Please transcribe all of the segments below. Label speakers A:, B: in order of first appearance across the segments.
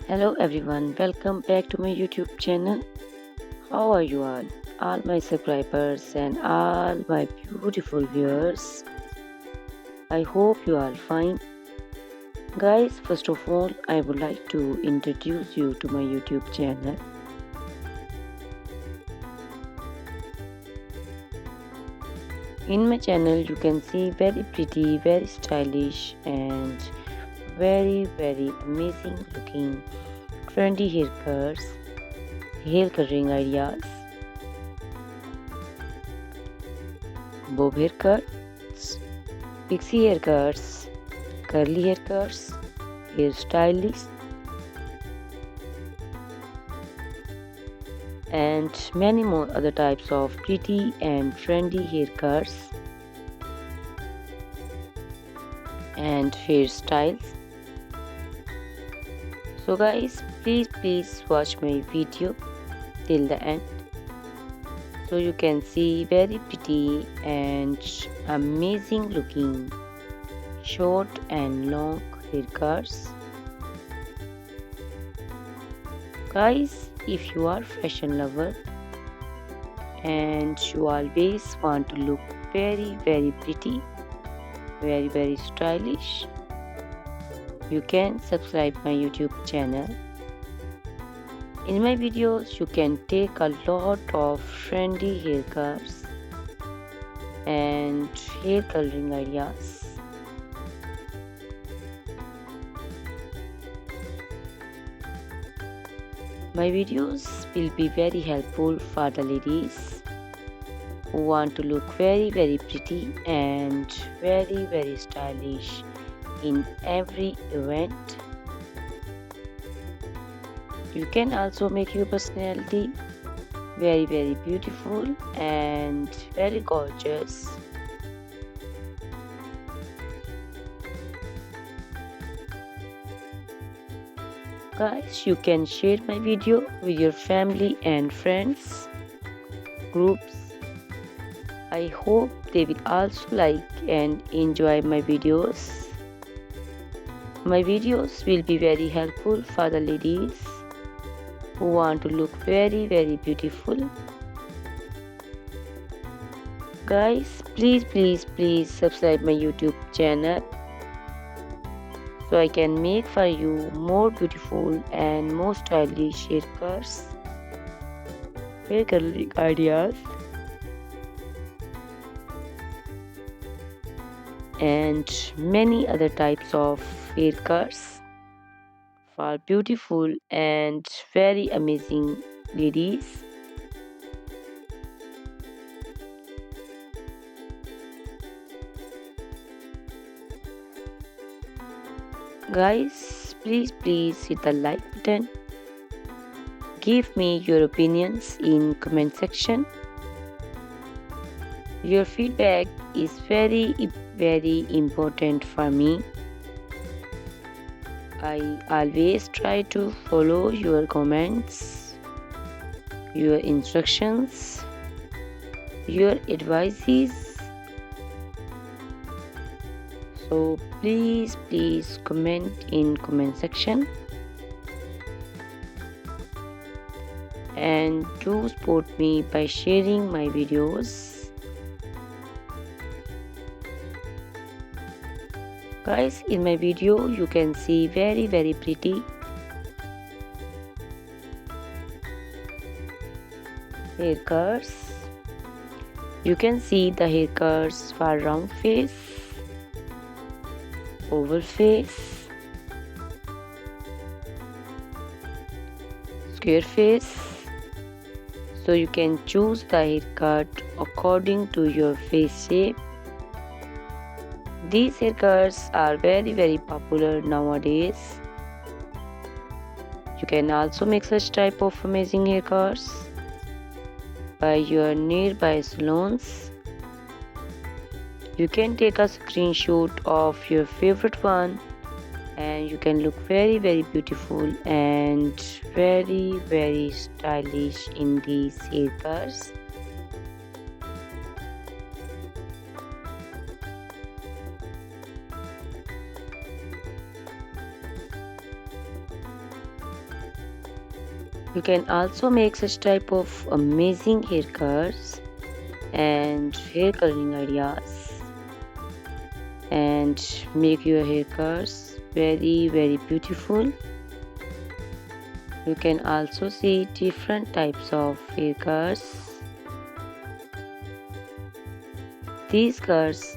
A: Hello everyone, welcome back to my YouTube channel. How are you all my subscribers and all my beautiful viewers? I hope you are fine. Guys, first of all, I would like to introduce you to my YouTube channel. In my channel, you can see very pretty, very stylish and very amazing looking trendy haircuts, hair coloring ideas, bob haircuts, pixie haircuts, curly haircuts, hairstyles, and many more other types of pretty and trendy haircuts and hairstyles. So guys, please watch my video till the end so you can see very pretty and amazing looking short and long haircuts. Guys, if you are fashion lover and you always want to look very pretty, very stylish, you can subscribe my YouTube channel. In my videos, you can take a lot of trendy haircuts and hair coloring ideas. My videos will be very helpful for the ladies who want to look very pretty and very stylish in every event. You can also make your personality very beautiful and very gorgeous. Guys, you can share my video with your family and friends groups. I hope they will also like and enjoy my videos. My videos will be very helpful for the ladies who want to look very beautiful. Guys, please subscribe my YouTube channel so I can make for you more beautiful and more stylish haircuts, hair coloring ideas, and many other types of haircuts for beautiful and very amazing ladies. Guys, please hit the like button. Give me your opinions in comment section. Your feedback is very important for me. I always try to follow your comments, your instructions, your advices. So please comment in comment section and do support me by sharing my videos. Guys, in my video you can see very pretty haircuts. You can see the haircuts for round face, oval face, square face. So you can choose the haircut according to your face shape. These haircuts are very popular nowadays. You can also make such type of amazing haircuts by your nearby salons. You can take a screenshot of your favorite one and you can look very beautiful and very stylish in these haircuts. You can also make such type of amazing haircuts and hair coloring ideas and make your haircuts very beautiful. You can also see different types of haircuts. These cuts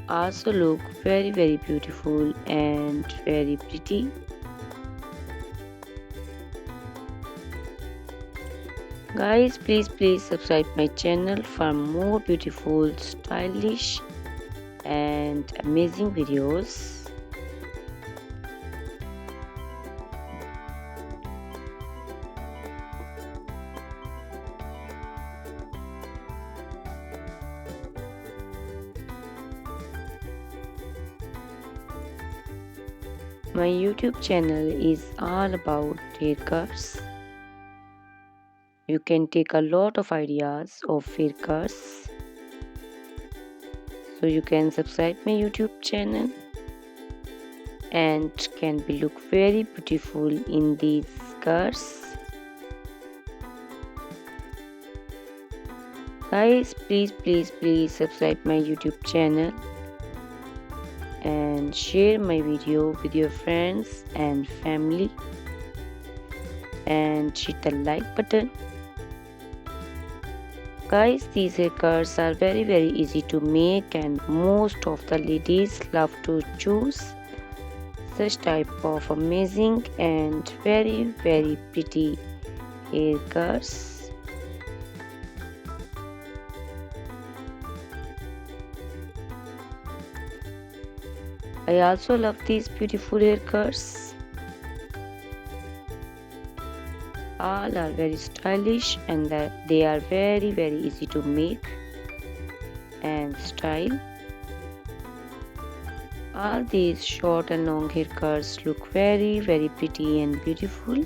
A: also look very beautiful and very pretty. Guys, please subscribe my channel for more beautiful, stylish and amazing videos. My YouTube channel is all about haircuts. You can take a lot of ideas of haircuts. So you can subscribe my YouTube channel and can be look very beautiful in these cuts. Guys, please subscribe my YouTube channel and share my video with your friends and family and hit the like button. Guys, these haircuts are very easy to make and most of the ladies love to choose such type of amazing and very pretty haircuts. I also love these beautiful haircuts. All are very stylish and they are very easy to make and style. All these short and long haircuts look very pretty and beautiful.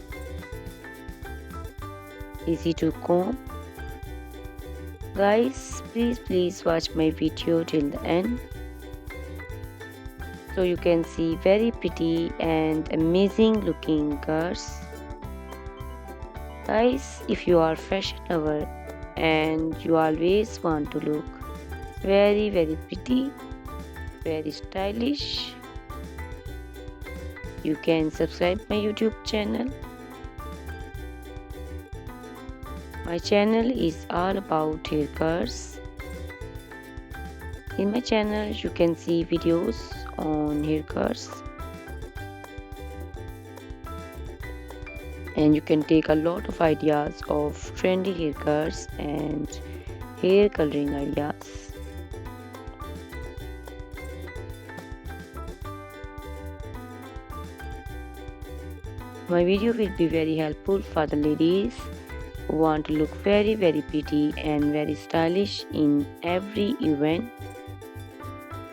A: Easy to comb. Guys, please watch my video till the end so you can see very pretty and amazing looking curls. Guys, if you are fashion lover and you always want to look very pretty, very stylish, you can subscribe my YouTube channel. My channel is all about haircuts. In my channel you can see videos on haircuts and you can take a lot of ideas of trendy haircuts and hair coloring ideas. My video will be very helpful for the ladies who want to look very pretty and very stylish in every event.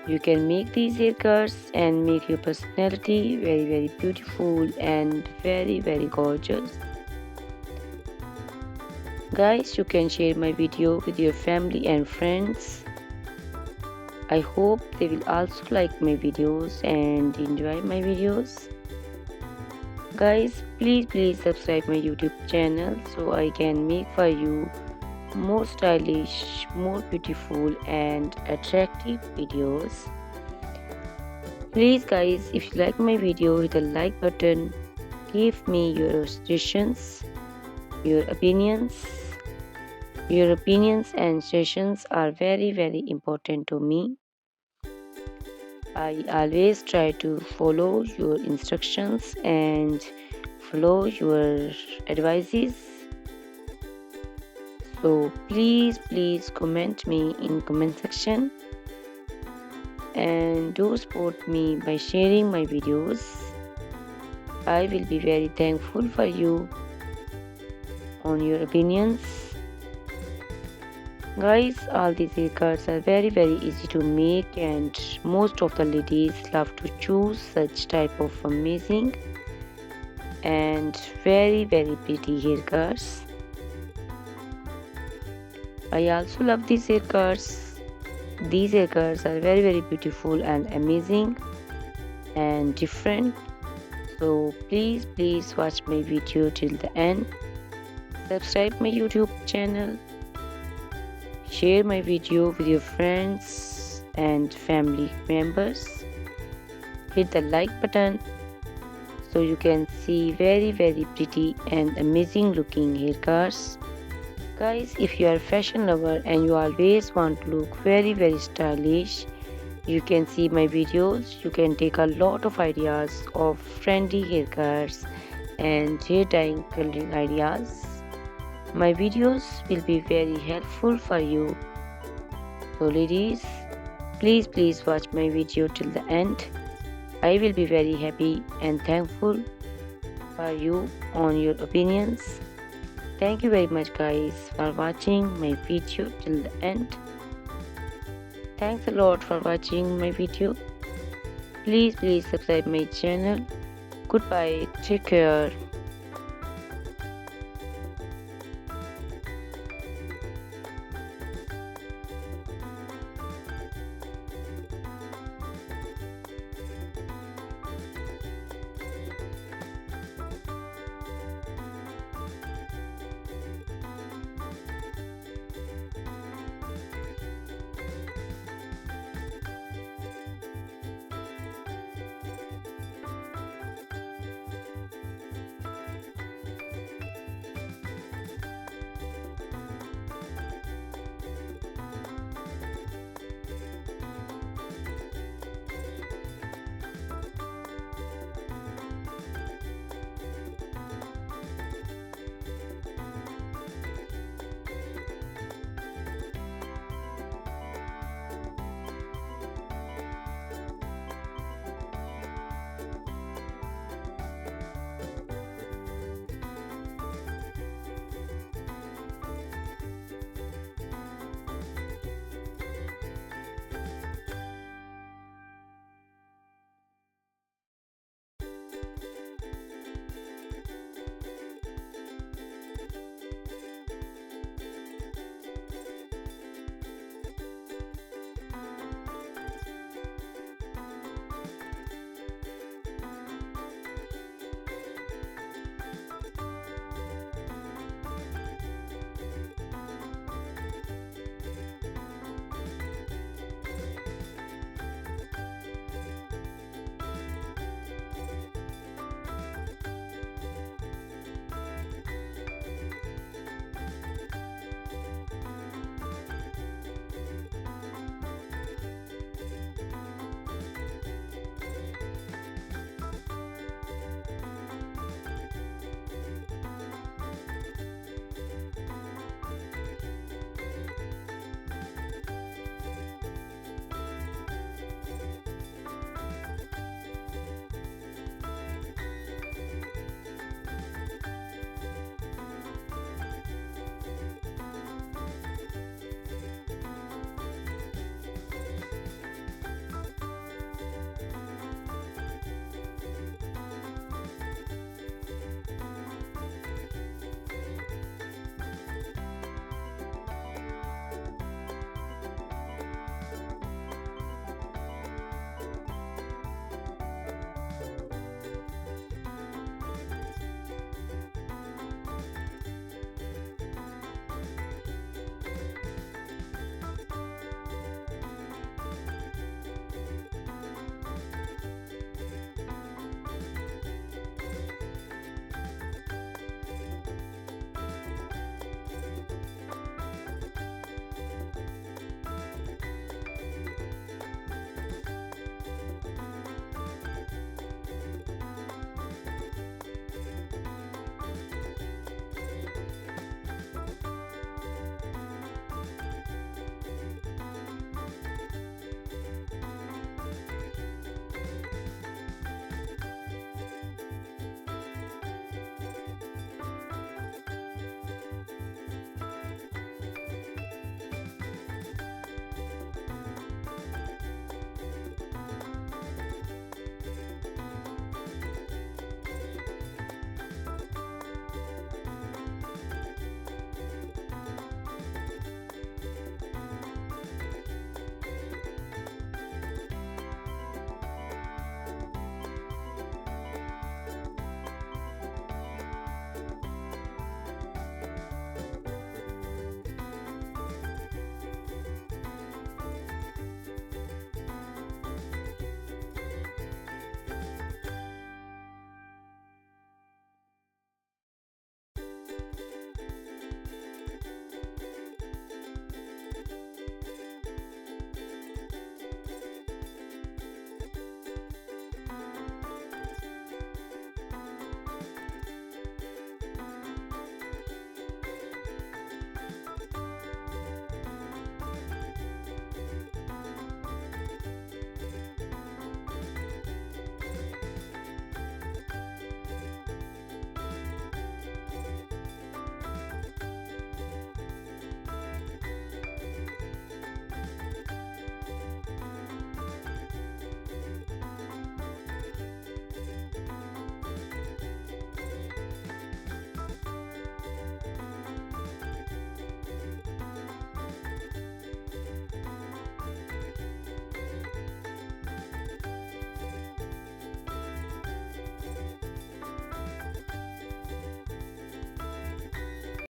A: You can make these haircuts and make your personality very beautiful and very gorgeous. Guys, you can share my video with your family and friends. I hope they will also like my videos and enjoy my videos. Guys, please subscribe my YouTube channel so I can make for you more stylish, more beautiful and attractive videos. Please guys, if you like my video, hit the like button. Give me your suggestions, your opinions. Your opinions and suggestions are very important to me. I always try to follow your instructions and follow your advices. So please comment me in comment section and do support me by sharing my videos. I will be very thankful for you on your opinions. Guys, all these haircuts are very easy to make and most of the ladies love to choose such type of amazing and very pretty haircuts. I also love these haircuts. These haircuts are very beautiful and amazing and different. So please watch my video till the end Subscribe my YouTube channel. Share my video with your friends and family members. Hit the like button so you can see very pretty and amazing looking haircuts. Guys, if you are a fashion lover and you always want to look very stylish, you can see my videos. You can take a lot of ideas of trendy haircuts and hair dyeing coloring ideas. My videos will be very helpful for you. So ladies, please watch my video till the end. I will be very happy and thankful for you on your opinions. Thank you very much guys for watching my video till the end. Thanks a lot for watching my video. Please subscribe my channel. Goodbye. Take care.